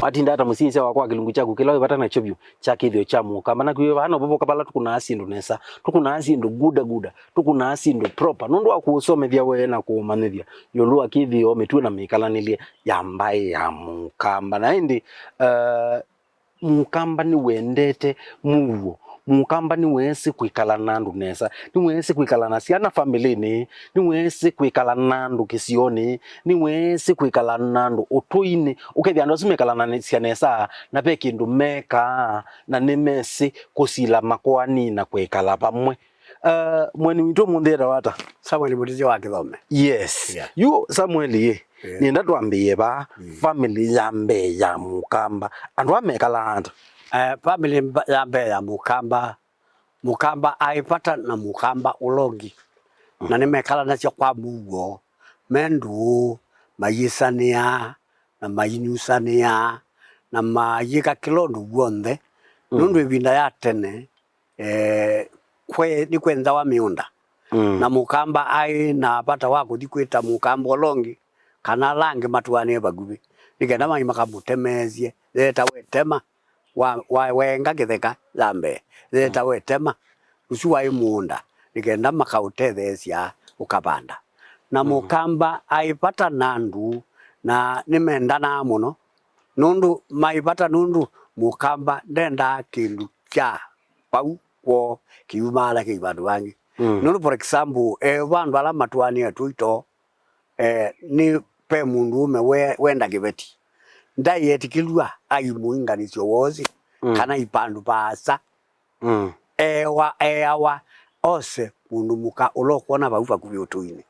Matinda hata musinse wakwa kilungu chaku kila webata na chobyo chake ithio cha mukamba na kwiwe bana bobo kabala tukuna asindu nesa tukuna asindu guda tukuna asindu proper nundu akusomethia we na kumanithia yolu akithio mitwe na mikalanilie yambaye ya mukamba na indi mukamba ni wendete muwo mukamba ni wesi kwikala nandu nesa ni wesi kwikala na siana familini ni wesi kwikala nandu kisioni ni wesi kwikala nandu utuini ukethia ndo simekala na nesa na pe kindu meka na nemesi kusila makwani na kwikala pamwe mweni witu mundira wata Samuel Mutizi wa Kithome. Yes, yeah. You Samuel ye ni ndatuambie ba family yambe ya mukamba andu amekala anda Family yambe ya mukamba aipata na mukamba ulongi na nimekala nacio kwa mugo mendu mayisania na mayinyusania na mayika kilondu guonthe nundu ibinda ya tene ni kwenza wa miunda na mukamba ai na bata wako dikwita mukamba ulongi kana lange matuane bagubi nikenda mai makamutemezie leta wetema wa wenga githeka lambe leta wetema usuwa imunda nikenda makautethesia ukabanda na mukamba aipata nandu na nimendana muno nundu maipata nundu mukamba ndenda kindu kya pau kwa kiumala kibandu wangi nundu for example bandu ala matuani atuito ni pe mundu ume wenda kibeti ndai etikilwa aimuinganisyo wozi kana ipandu pasa ewa ose mundu muka ulokona baufa kubi utuine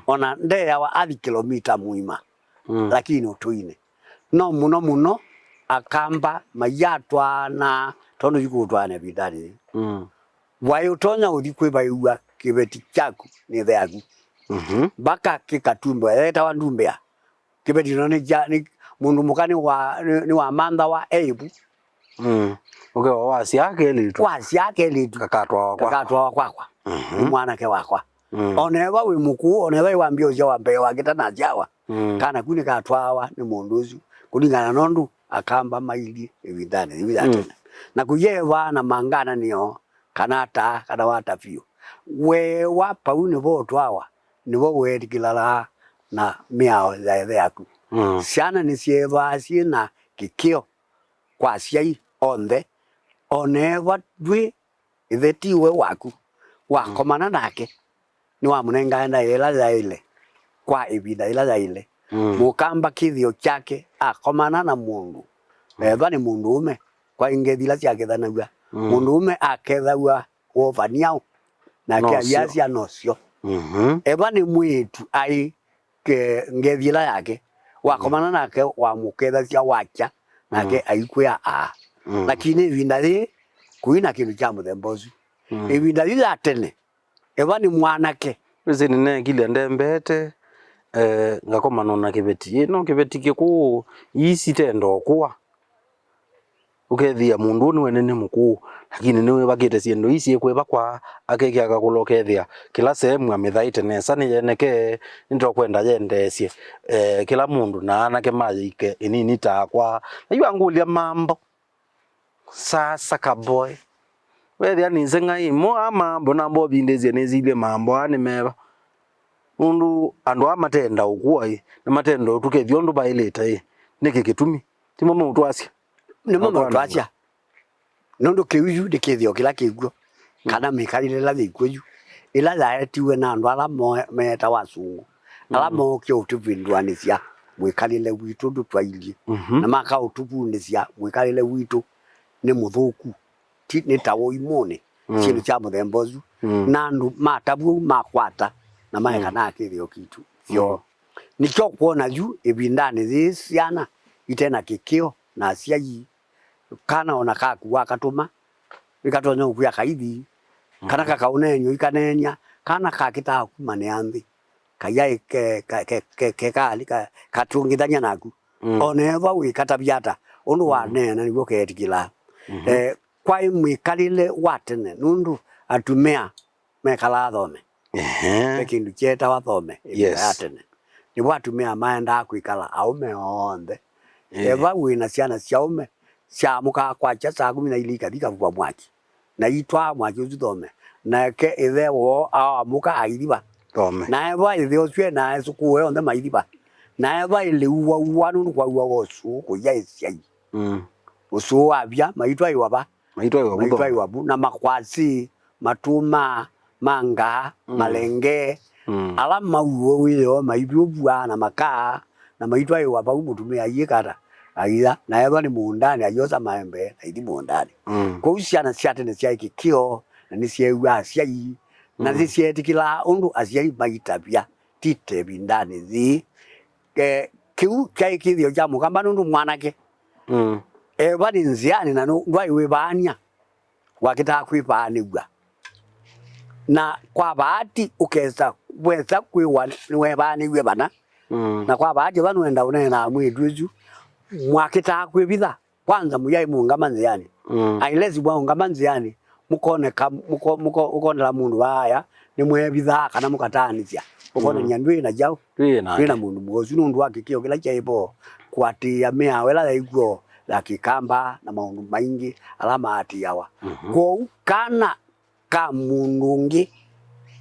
ona ndeyawa athi kilomita muima lakini utuine no muno akamba mayatwa na tondo yikutwana bidani wayo tonya udikweba iwa kibeti chaku ni theagu baka kikatumba eta wandumbea kibeti ni mundu mukani ni wa manda wa eibu okay wasiake litu kakatwa wakwa mwana ke wakwa oneva we muku oneva wambio jo wambe wakita na jawa kana kuni katwawa ni munduzu kulingana nondu akamba maili ebidane na kuyeva na mangana niyo kanata kana watafio we wapa une botwawa nibo wedikilala na miao za yaku siana ni sieva sina kikio kwa siai onthe oneva dwi ithetiwe waku wakomana nake ni wa munenga enda ila zaile kwa ibida ila zaile mukamba kithio chake akomana na mundu eva ni mundu ume kwa ingethila chake thanaga mundu ume akethawa wofaniao na kia yasi anosio eva ni mwitu ai ke ngethila yake wakomana nake wa muketha cia wacha nake aikwea lakini ibinda ri kuina kindu cha muthembozu ibinda ri atene eva ni mwanake wese nene kile ndembete ngakomana na kibeti no kibeti kiku isi tendo kwa ukethia mundu ni wenene muku lakini niwe bakite siendo isi ekweba kwa akeke akakulokethia kila sehemu amithaite nesa ni yeneke ndo kwenda yendesie kila mundu na anake majike inini takwa ayua ngulia mambo sasa kaboy wethia ni zenga imo ama mbona mbo bindezie nezile mambo ani meba mundu andu amatenda ukuai na matendo tukethio ndu baileta niki kitumi timo mutu asia ni mama twacha nundu kiuju dikithio kila kiguo kana mikalile la thikuju ila laetiwe na andu ala meta wasungu ala mokyo utubindwanisia mwikalile witu ndu twailie na maka utubunisia mwikalile witu ni muthuku ti ni tawo imone kindu cha muthembozu nandu matabu makwata na maeka na kithio kitu yo nikyo kuona ju ibindani zisiana itena kikio na siai kana ona kaku wakatuma bikatonya ukuya kaidi kana kakaunenyo ikanenya kana kakita kumane ambi kayai ke kali katungithanya naku oneva wikatabiata undu wanena niguo ketikila kwa imwikalile watene nundu atumea mekala thome kindu cheta wathome atene ni watumea maenda kwikala aume onthe eva wina ciana ciaume cia muka kwacha saa 12 kathika kwa mwaki na itwa mwaki uthome na ke ithe wo amuka airiba thome na eva ithe ocio na esukuwe onde mairiba na eva ile uwa nundu kwa uwa wosu ko yaisiai usu abia maitwa iwaba maitwa iwabu na makwasi matuma manga malenge ala mauo wio maibubua na makaa na maitwa iwaba umutumia yikara aida na eva ni muundani ayosa maembe na idi muundani kwa usiana ciate ne cia ikikio na ni ciewa ciai na ni cietikila undu aciai maitabia tite bindani thi kiu kai kithio ja mugamba nundu mwanake eva ni nziani na ndwai wibania wakita kwibani gwa na kwa bahati ukeza weza kwiwa ni webani gwe bana na kwa bahati banu enda unena mwiduzu mwakita kwibitha kwanza muyai mungama nziani ailezi bwa ngama nziani mukone ukonela mundu waya ni mwebitha kana mukatanithia ukone nyandwi na jau twina mundu mugozu nundu akikio kila chaibo kwatia mea wela yaiguo la kikamba na maundu maingi alama ati yawa kwa kana ka munungi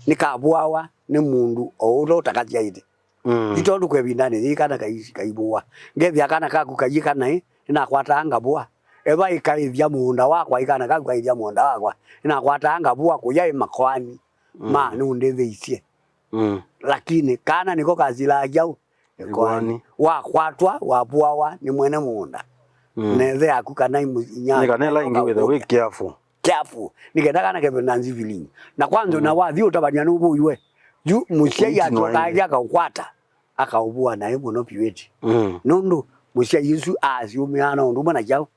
nikabwawa ni mundu oulo takajaide itondu kwebindani thikana kaibua ngethia kana kaku kayikana ina kwatanga bua eva ikaithia munda wakwa ikana kaku kaithia munda wakwa ina kwatanga bua kuyai makwani ma nunde theicie lakini kana niko kazila jau kwani wakwatwa wabwawa ni mwene munda nethe aku kana inya nikanela ingi with we careful nikenda kana kebe nanzi vilingi na kwanza na wathi utabania nubu iwe ju mucia ya tokaja akakwata akaubua na yebo no piweti nundu mucia Yesu aziumiana undu bana jau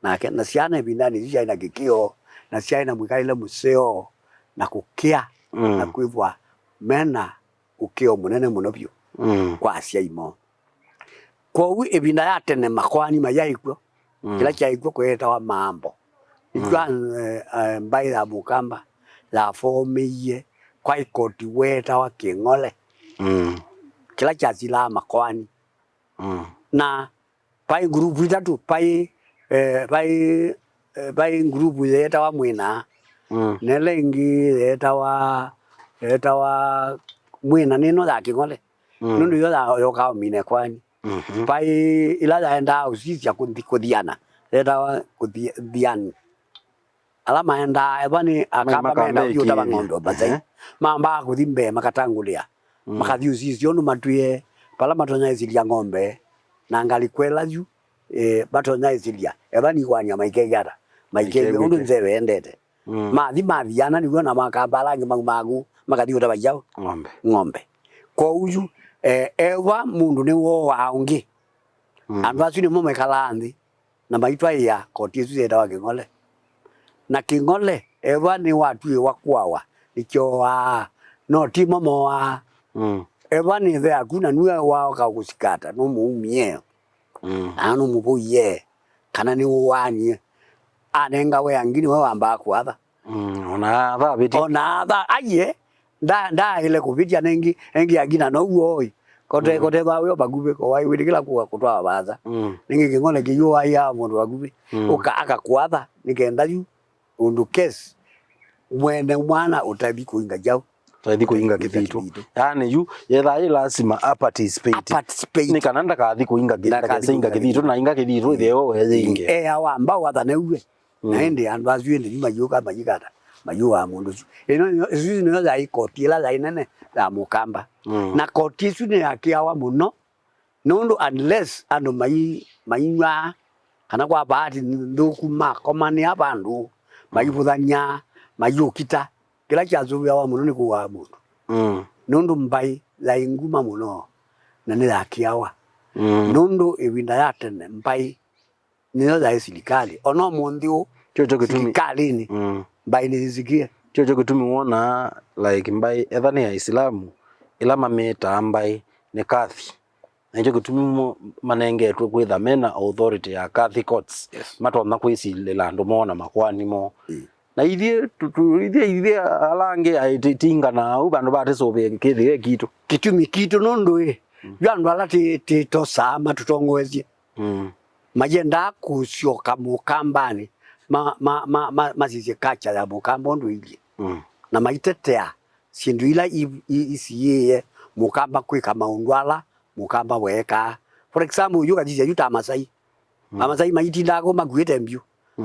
na kana ciana bindani cia ina gikio na cia ina mwikaile museo na kukia na kuivwa mena ukio munene muno pio kwa acia imo kwa wi ebinda ya tene makwani mayaikwo kila chaikwo kweta wa mambo ikwa mbai la mukamba la fomiye kwa ikoti weta wa kingole kila chazila makwani na pai grupu itatu pai grupu yeta wa mwina nelengi yeta wa mwina nino la kingole nundu yo ka mine kwani pai ila enda usisia kuthiana yeta wa kuthiani alama enda ebani akamba menda yuta bangondo bazai mamba kuthimbe makatangulia makathiusi cionu matuye pala matonya isilia ngombe na ngalikwela ju batonya isilia ebani kwanya maikegara maikege undu nzewe endete mathiana nigo na makamba langi magu makathiuta bajao ngombe kwa uju ewa mundu ni wo waungi andu acu ni mo mekalanthi na maitwa ya koti isu zeta wa kingole na kingole ewa ni watu wakwawa nikyo no timo moa ewa ni the akuna nuwe wao ka kusikata no muumie anu mubuye kana ni wani anenga we angini we wamba kwatha ona tha biti ona tha aye nda ile kuvitia nengi agina no uoi kote bawe bagube ko wai widikila kuwa kutwa baza ningi kingole kiyo aya mundu bagube aka kwatha nikenda yu undu kesi mwene mwana utabi kuinga jau tathi kuinga kithitu yani yu yetha lazima participate ni kananda kathi kuinga kithitu na inga kithitu itheo wethinge awamba wathane uwe na ende andu azuende mayuka mayikata mayuwa mundu ino isu no za ikoti la za inene la mukamba na koti isu ne akiawa muno nundu unless ando mainwa kana kwa bahati nduku makomani abandu mayibuthanya mayukita kila chazu ya wa muno ni kuwa mundu nundu mbai la inguma muno na ni akiawa nundu ibinda yatene mbai niyo za serikali ono mundu chocho kitumi kalini mbai ni zikia chocho kitumi wona like mbai ethani ya Islamu ila mameta mbai ni kathi njo kitumi manengetwe kwitha mena authority ya Catholic courts matona kwisilela andu mona makwani mo na ithie alange aitinga na ubandu batisobe kithie kitumi kitu nundu yandu alati to sama tutongwezie majenda kusioka mukambani mazize kacha ya mukamba ndu ili na maitetea sindu ila isiye mukamba kwika maundwala mukamba weka for example yuka jije yuta Masai Amasai maiti ndako maguete mbio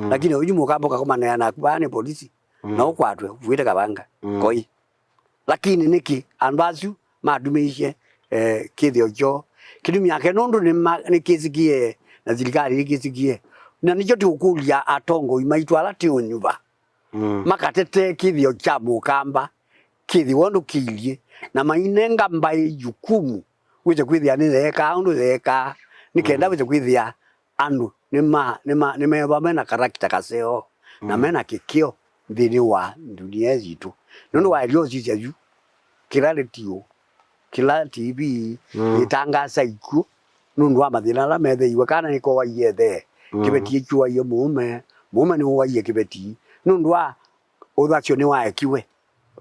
lakini uyu mukamba kakomana na kubane polisi na ukwatwe vuite kabanga koi lakini niki anbazu madumishe kithio jo kidumi yake nondu ni kisikie na thirikari ikisikie na nicho tukulia atongo imaitwala ti unyuba makatete kithio cha mukamba kithio wondu kilie na mainenga mbai jukumu wije kwithia ni theka undu theka nikenda wije kwithia andu nima mena karakta kaseo na mena kikio thini wa dunia yitu nondu wa rio cicio kila retio kila TV itangaza iku nundu wa mathina la methe iwe kana niko waiyethe kibeti ikiwa iyo mume ni waiye kibeti nundu wa uthacio ni waekiwe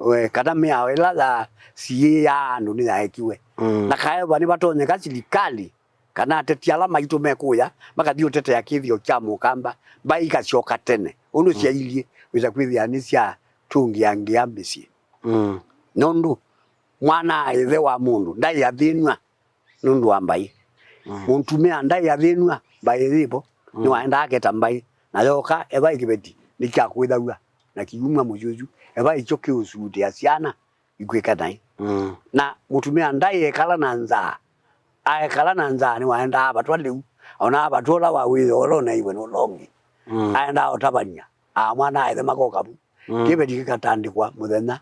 we kana miao ila la si ya andu ni yaekiwe na kae bani batonyeka serikali kana atetiala maitu mekuya makathio tete ya kithio cha mukamba bai kacoka tene undu cia ilie wiza kwithia ni cia tungiangia mbici nondu mwana ithe wa mundu ndai athinwa nundu wa mbai muntumia ndai athinwa bai ripo ni waenda aketa mbai na yoka eba ikibeti nikia kwithagua na kiuma mujuju eba icho kiusuti asiana ikweka nai na mutumia ndai ekala na nza aekala na nza ni waenda abatwa liu ona abatola wa witholo na iwe no longi aenda otabania mwana ithe makokabu kibeti kikatandikwa muthenya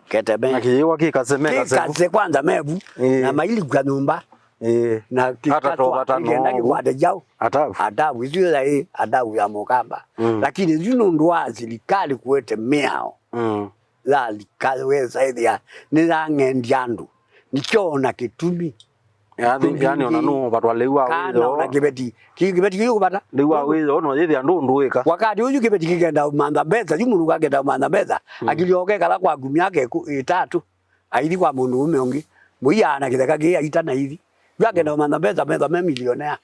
ketebe na kiwa kikaze kwanza mebu na maili kwa nyumba na kikatwa kigenda kikwade jao adabu hizo ya adabu ya mukamba lakini zino ndo serikali kuete miao la likaweza idea ni ngendiandu nikiona kitumi yani ona no batwalewa wewe na kibeti kiyo bata lewa wewe ono yithi andu nduika wakati uyu kibeti kigenda manda beza yumundu kagenda manda beza akilioke kala kwa gumi yake itatu aidi kwa mundu umeongi muiana kitheka kia itana hivi yakenda manda beza memilionea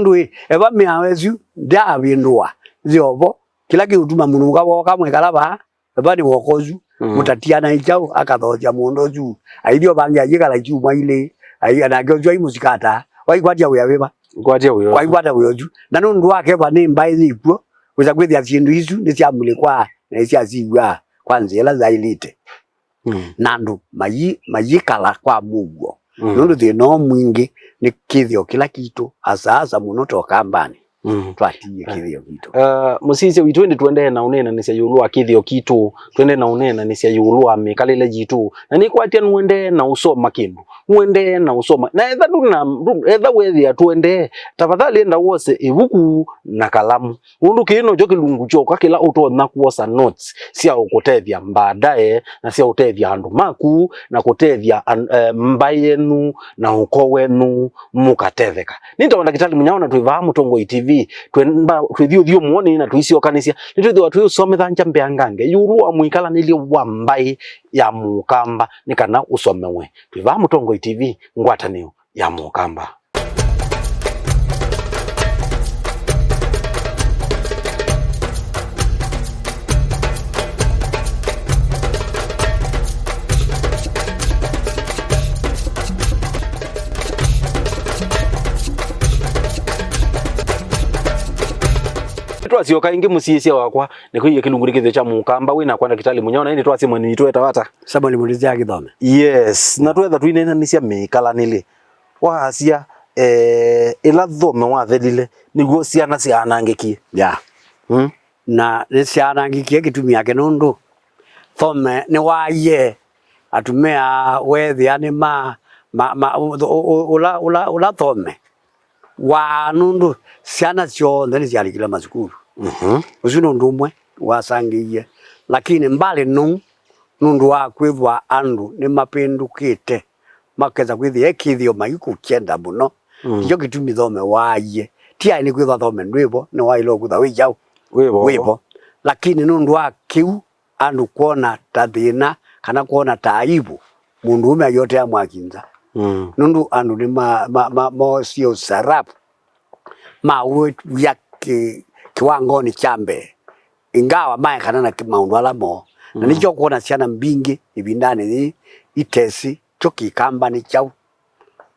ndu eba miawezu ndabindwa ziobo kila kiutuma mundu kaboka mwekalaba eba ni wokozu mutatiana ichao akathoja mundu zu aidio bangi ajikala ichuma ile ai anagozwa imusikata waigwatia uyabeba ngwatia uyo waigwata uyoju na nundu wake bani mbai zikuo uza kwithia cindu isu ni cia mulikwa na cia cigwa kwanza ela zailite nandu mayikala kwa muguo nundu thino mwingi ni kithio kila kitu asa muno tokambani twatie kithio kitu musise witwende twende na unena ni cia yulwa kithio kitu twende na unena ni cia yulwa mikalile jitu na ni kwatia nwende na usoma kindu mwende na usoma na etha wethia twende tafadhali enda wose ibuku na kalamu undu kino jo kilungu choka kila utona kuosa notes cia ukutethia mbadae na cia utethia andu maku na kutethia mbayenu na ukowenu mukatetheka nintonda kitali munyaona tuiva mutongo TV twenda twithio muone na tuisio kanisia nitwithwa tuyusomethanja njambe angange yurua muikala nilio wambai ya mukamba nikana usomewe tuiva mutongo TV ngwatanio ya mukamba twasio kaingi musisia wakwa nikuye kilunguri kithio cha mukamba wina kwanda kitali munyona ini twasi mwini tweta wata sabali mulizia githome yes na twetha twinena ni cia mikala nili wasia ila thome wathelile niguo ciana cianangikie na ni cianangikie gitumi yake nundu thome ni waie atumia wethia ni ula thome wa nundu ciana ciothe ni cialikila masukuru ucio nundu umwe wasangiie lakini mbali nundu wa kwithwa andu ni mapindukite makeza kwithia kithio maiku kenda muno ndio gitumi thome waie tia ni kwithwa thome ndwibo ni wailo kutha wijau wibo lakini nundu wa kiu andu kuona tathina kana kuona taibu mundu ume yote amwakinza nundu andu ni mo sio sarapu mawe ya kiwango ni chambe ingawa mae kana na maundu alamo na nicho kuona ciana mbingi ibindani ni itesi choki kamba ni chau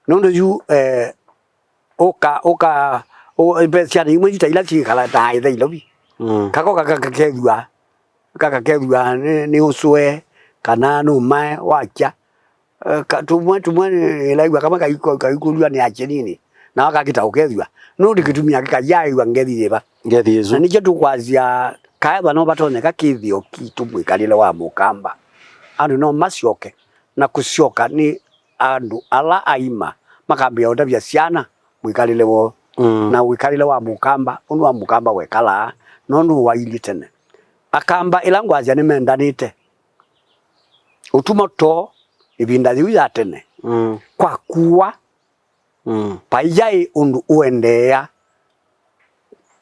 nondo yu oka o ciana imwe itaila chikala tai thai lobi kako kakakethua ni uswe kana no mae wacha tumwe ilaigwa kama kaikulua ni achenini na wakakita ukethua no dikitumia kikajaiwa ngethireba ngethi na nicho tukwazia kaeba no batoneka kithio kitumwe kalile wa mukamba andu no macioke na kucioka ni andu ala aima makambia ondabia ciana mwikalile wo na wikalile wa mukamba undu wa mukamba wekala no ndu waili tene akamba ilangwazia ni mendanite utumoto ibinda liu ya tene kwa kuwa paijai undu uendea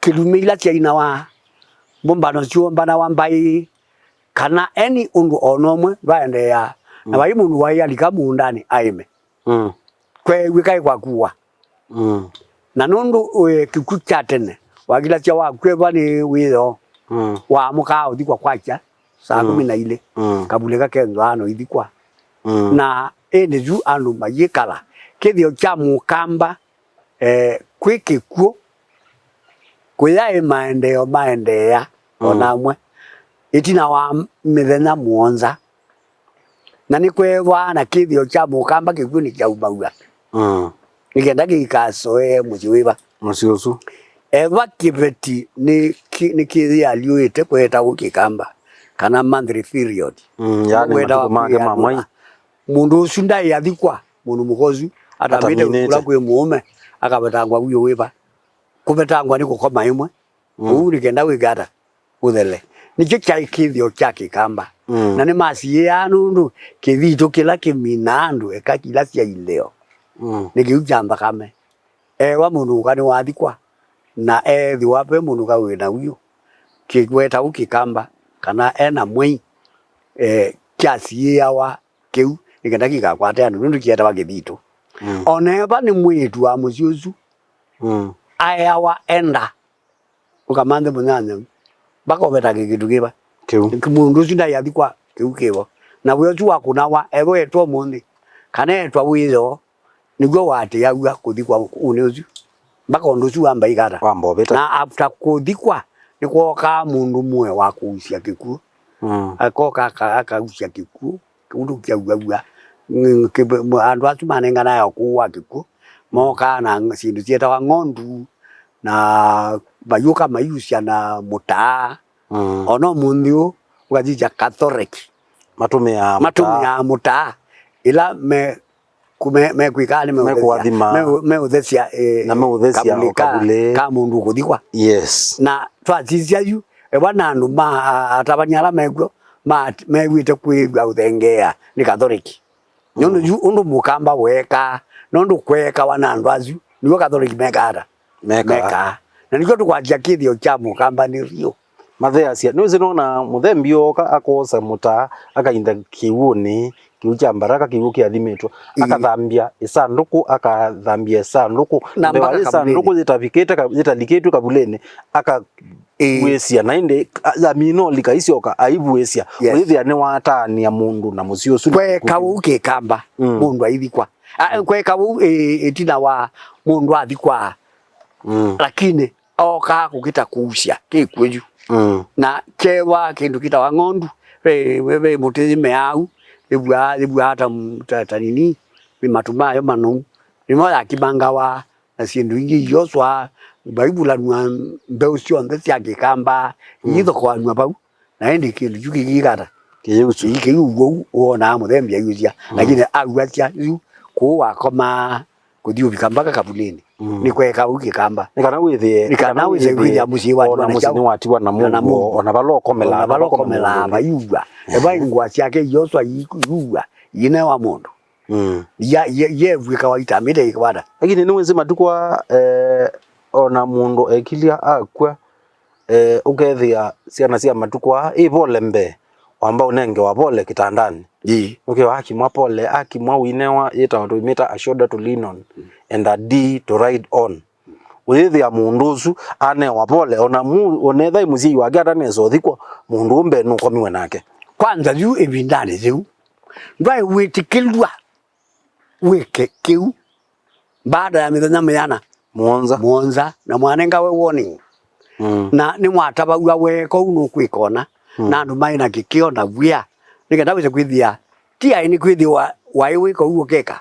kilumila tia inawa bombano chuombana wambai kana eni undu onomwe baendea na bai mundu wai alikamu undani aime kwe wikai kwa kuwa na nundu kikucha tene wagila tia wa kweba ni wiyo wa mukao dikwa kwacha saa 12 kabuleka kenzano idikwa na ene ju andu mayikala kithio cha mukamba kwikikuo kuyae maendea onamwe itina wa mithenya muonza na ni kweva na kithio cha mukamba kikuo ni cha ubaua nikenda gikasoe mujiwiba muciocu eva kibeti ni kithia aliuite kweta gukikamba kana monthly period yani matukumake mamai mundu ucio ndai athikwa mundu mugozu atamite kula kwe muome akabetangwa uyo wiba kubetangwa ni gukoma imwe uri kenda wigata uthele nikyo kyai kithio kya kikamba na ni masi ya nundu kithito kila kiminandu ekakila cia ileo nikiujamba kame ewa mundu kani wathikwa na ethi wape mundu kawina uyo kigweta ukikamba kana ena mwei kiasi yawa kiu nikenda gikakwate andu nundu kieta bagithito oneba ni mwitu wa muciucu ayawa enda ukamande munyanya bakobeta kitu kiba kiu mundu ucio ndai athikwa kiu kibo na we ucio wakunawa ego etwa mundi kana etwa wizo niguo wati yaua kuthikwa une ucio baka undu ucio wamba igara wambobeta na after kuthikwa ni kwoka mundu mwe wa kuucia gikuo akoka akaucia gikuo undu kiaugua andu acu manengana ya kuwa gikuo moka na sindu cietawa ng'ondu na bayuka mayucia na mutaa ono mundu ugathija Catholic matumia mutaa ila me kwikali me uthecia na me uthecia kabule ka mundu kuthikwa yes na twatizia yu ebana andu ma atabanyala megwo megwite kwigwa uthengea ni Catholic nyondo yu undu mukamba weka nondu kweka wana andu azu niwo Catholic meka na niko tukwajia kithio cha mukamba ni rio matheacia niuzi nona muthembio akosa muta akainda kiuni kiu cha mbaraka kiu kiathimitwa akathambia isanduku akathambia isanduku na isanduku zitaliketwe kabuleni wisia na inde amino likaisioka aivuesia withia ni watania mundu na mucio su kwe kawu kikamba mundu aithikwa kwe kawu itina wa mundu athikwa lakini oka kugita kuucia kikweju na kewa kindu kita wa ng'ondu wewe mutizime au ibwa hata nini bimatumayo manu nimoya kibangawa na sindu ingi yoswa baibula nwa mbeu cionthe cia gikamba itho kwa nwa bau na endi kindu juki gigata kiyucu ikiyugo wona muthembia yucia lakini agwatia yu kuwa koma kuthio bikamba kabuleni ni kweka ukikamba nikana withie musiwa na musini watiwa na mungu ona balokomela bayuga eba ingwa ciake yoswa yikuwa yine wa mundu ye kawaita mide ikwada lakini niwezi matukwa ona mundu ekilia akwa ukethia ciana cia matukwa ivole mbe wamba unenge wapole kitandani ukiwa akimwa pole akimwa winewa yeta watu imeta a shoulder to lean on and a D to ride on withi ya mundu ucu ane wapole onetha imuzi wake ataneza thikwa mundu umbe nukomiwe nake kwanza yu ibindani ziu ndwai witikilwa wike kiu baada ya mithenya miyana muonza na mwanenga we warning na ni mwatabagua weko unu kwikona na andu mai na kikio na bwia nikenda wize kwithia tia ini kwithiwa wai wiko uo keka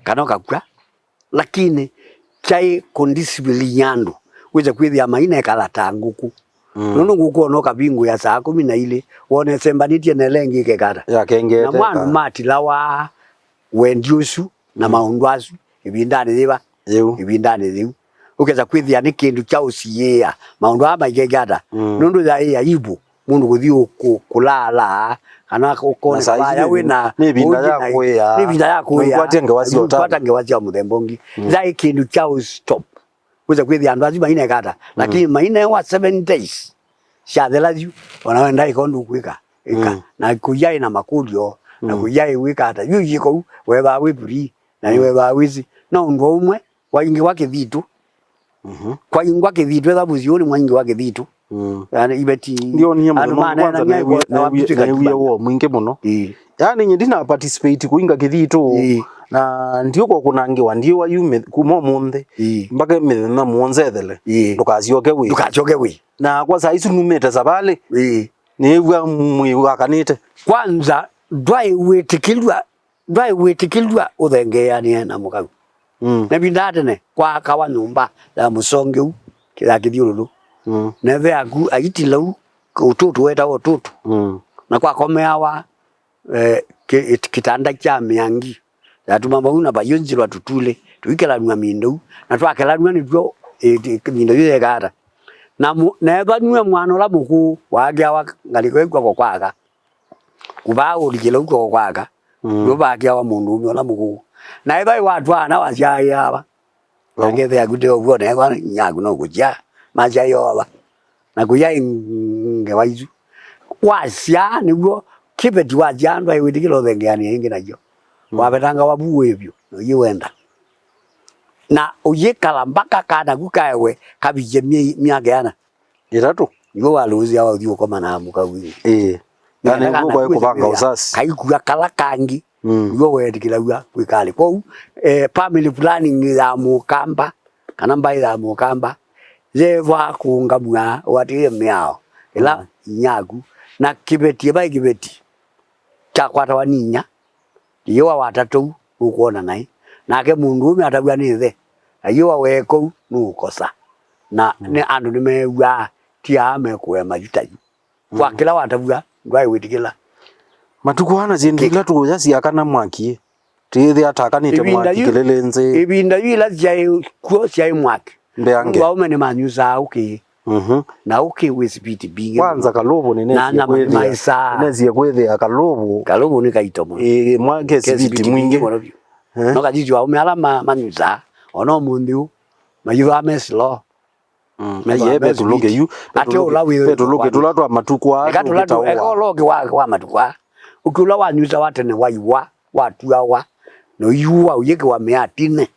kanoka kura lakini chai kondisibili nyandu wize kwithia maina ekalata nguku nono nguku onoka bingu ya saa 12 wone sembanitie nelengi kekata ya kengete na mwandu matilawa wendiusu na maundwasu ibindani thiba ibindani thiu ukeza kwithia ni kindu cha usiia maundu ama igegada nundu ya ibu mundu guthi kulala kana ukone baya wina ni binda ya kuya kwatenge wazio muthembongi za kindu cha stop kuza kwithia andu azima ine gada lakini maina wa 7 days shathelaziu wanaenda ikondu kwika na kuyai na makulio na kuyai wika hata yu yiko weba wiburi na weba wizi na undu umwe waingi wake vitu kwa ingwa ke vitu za buzioni mwingi wake vitu yani ibeti ndio ni maana na wiyo mwingi muno yani nyindi na participate kuinga kithitu na ndio kwa kunangiwa ndio wayu kumo munthe mpaka mithenya muonzethele ndukacioke wi na kwa saa ici numete sabale ni bwa mwiwakanite kwanza ndwai witikilwa uthengeania na mukagu na bindatene kwa kawa nyumba ya musongeu kila kithiururu neve aku aitilau ututu weta ututu na kwa komeawa kitanda cha miangi yatuma mauna bayonjirwa tutule tuikela nwa mindu na twakela nwa nitwo mindu ye gara na neva nwe mwana la muku wagya wa ngalikwe kwa kwaga kuba ulikela uko kwaga nobagya wa mundu la muku na eba watwana wajaya aba ngethe agude obwo ne kwa nyagu no kujya majayo aba na kujya ngewaizu wasya nibwo kibeti wajandwa iwitikilo thengani ingi nayo wabetanga wabuwe ebyo no yiwenda na uyekala mpaka kana kukaewe kabije miage yana itatu ngo waluzi awa udio koma na muka wi yani ngo kwa kubanga usasi kaikua kala kangi ngo wetikila gwa kwikali kwa family planning ya mukamba kana mbai ya mukamba zeva kuungamwa watie miao ila nyagu na kibeti bai kibeti cha kwata waninya yiwa watatu ukuona nai nake mundu ume atabwa nithe ayiwa weko nukosa na ne andu nimewa tiame kuwe majitaji kwa kila watabwa ndwai witikila matuko hana zindila tu yasi akana mwaki tithi atakanite mwaki kelelenze ibinda yila jai ko jai mwaki mbeange ngwa ume ni manyuza uki na uki wisipiti bingi kwanza kalobo ni nezi kwethe akalobo ni kaitomo mwake sipiti mwingi no kajijwa ume ala manyuza ono mundu mayuwa meslo yebe tuluge yu tuluge tulatwa matuko atu ekologi wa matuko ukula wanyuza watene waiwa watuawa no yuwa uyeke wa meatine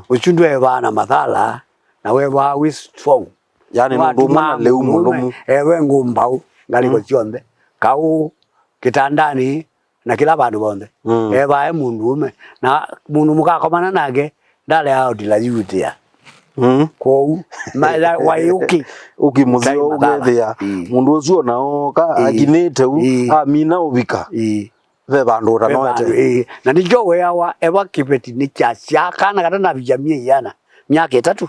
uchundwe bana mathala na wewa strong yani mundu mwana leu mulumu ewe ngumbau ngaliko chionde kau kitandani na kila bandu bonde eba mundu ume na mundu mukakomana nake ndale hao dilayutia ko mala wayuki ukimuzio ugethia mundu ucio nao ka aginite u amina ubika ve bandu ranoete na ndijo weawa eba kipeti ni cha kana kata na bijamie yana myaka 3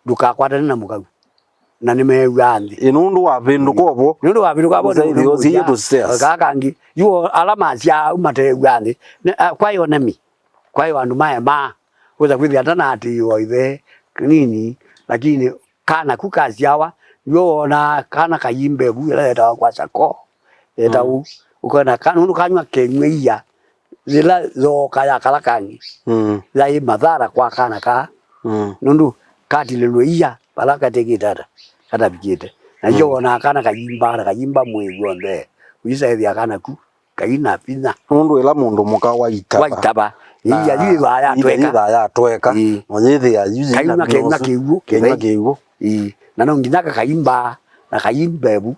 duka kwata na mukagu na nimeyandi inundu wa bindu kobo nundu wa bindu kobo ndio ziyetu stairs kakangi yuo alama cia umate gwandi kwa hiyo nemi kwa hiyo andu maema kuza kwithia hata na ati yoithe nini lakini kana kukaziawa yuona kana kayimbe buyela eta kwa sako eta ukona kana nundu kanywa kenyweia zila zo kaya kalakangi lai madhara kwa kana ka nundu kati leloia balaka tekitata kata bikite na yuona kana kayimba mwegwonde uyisa ethia kana ku kaina pina nundu ila mundu muka waitaba iya yitha ya tweka yitha ya tweka onyithi ya yuzi kaima kiugo na no nginya kaimba na kaimbebu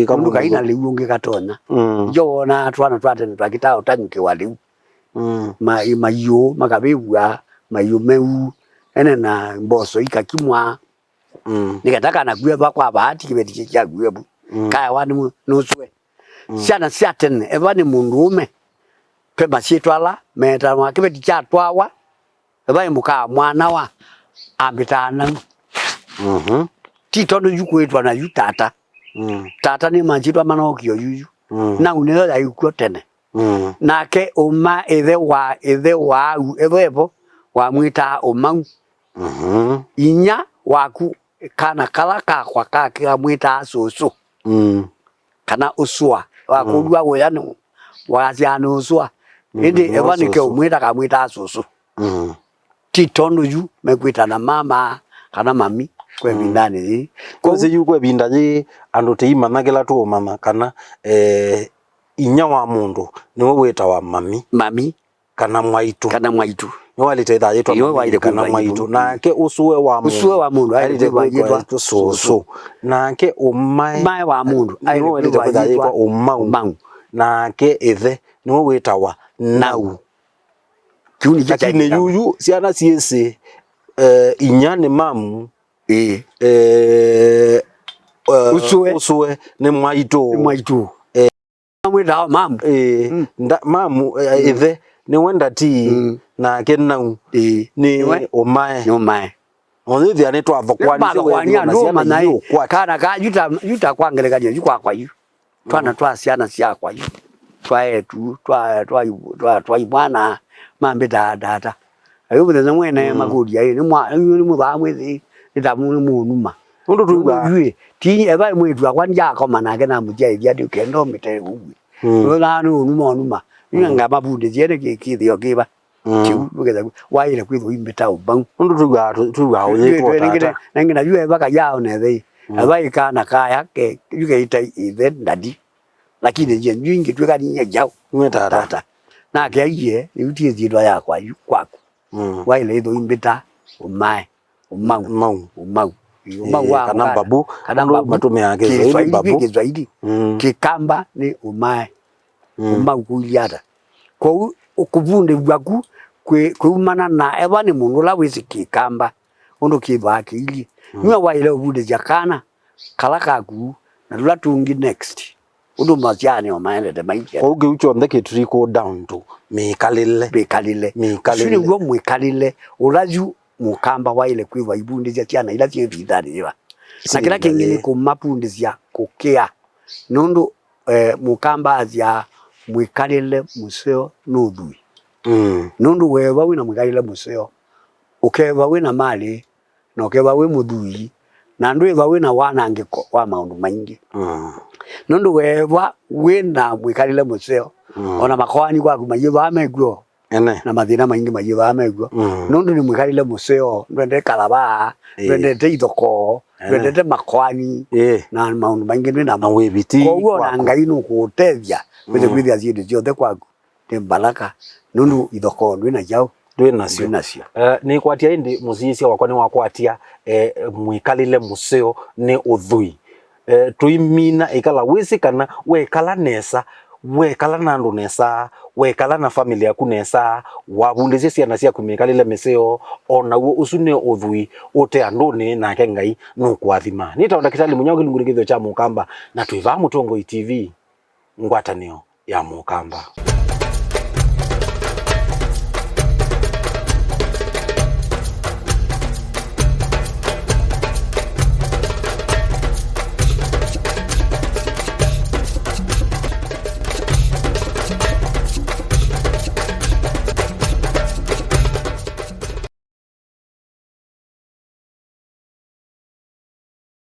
kamundu kaina liu ngi gatonya jo wona twana twatene twakita utanyuke waliu mayu makabibwa mayu meu ene na mboso ikakimwa nikataka na gwe kwa bahati kibeti kya gwebu kaya wani nuswe siana siatene evani mundu ume pemba sitwala meta mwa kibeti kya twawa evani muka mwana wa ambitana titondo yukwetwa na yutata tata ni manjitwa manokio yuyu na unelo ya yuko tene nake uma ethe wa evo wa mwita umau inya waku kana kala kakwa kake mwita soso kana uswa wakudwa goyano waziano uswa indi evani ke umwita ka mwita soso titondo yu mekwita na mama kana mami kwe bindani koze yu kwe bindaji andu teimanagira tu mama kana inya wa mundu niwe weta wa mami kana mwaitu niwe walitaitha yetwa kana mwaitu nake usuwe wa mundu alitaitwa yetwa soso nake umae wa mundu niwe walitaitha yetwa umau nake ethe niwe weta wa nau lakini yuyu siana siese inya ni mamu usuwe ni mwaitu mwita mamu mamu ethe ni wenda ti na kenau ni umae onyithi ani twathokwanise kana ka yuta kwangerekania yukwa yu twana twa ciana ciakwa yu twaetu twa ibwana mambe data ayo muthenya mwene magudia ni muthamwithi nitamu munuma undu tuga ti eba mwitu akwa njako manake na mujaithia ndi kendo mite ugwi no numa nga mabundi jene kithio kiba kiugetha waile kwitho imbeta ubang undu tuga oyeko tata nangina yue baka yao nethe abai kana kaya ke yugeita ithe ndadi lakini je nyingi tweka ni jao mweta tata na ke ye yutie jidwa yakwa kwaku waile itho imbeta umau kana babu matume yake zaidi kikamba ni umae umau kuliata kwa ukuvunde bwaku kwumana na evani mundu la wisi kikamba undu kibaki ili niwa waile uvude jakana kalakaku na lula tungi next undu maziani omaende de maisha kwa uge ucho ndeke trickle down to mikalile shuni ugo mwikalile ulaju mukamba waile kwiva ibundizia tiana ila tie vidariwa na kila kingine kumapundizia kokea nundu mukamba azia mwikalile museo nudhui nundu wewa wina mwikalile museo ukeva wina mali na ukeva we mudhui na ndu eva wina wanangiko wa maundu maingi nundu wewa wina mwikalile museo ona makwani kwa kumayiva amegwo na mathina maingi mayiva amegwo nundu ni mwikalile museo ndende kalaba ndende ithoko ndende makwani na maundu maingi na mawibiti kwa na ngai nu kutethia kwithia zindu ciothe kwaku ni baraka nundu ithoko ndwina jao nacio ni kwatia indi musisi wakwa ni wakwatia mwikalile museo ni uthui tuimina ikala wisi kana wekala nesa wekala na andu nesa wekala na familia yaku nesa wabundizia ciana ciaku mikalile miseo ona wo usune uthui ute anduni nake ngai nukwathima ni taonda kitali munyago ngurigithio cha Mukamba na tuiva Mutongo TV ngwatanio ya Mukamba.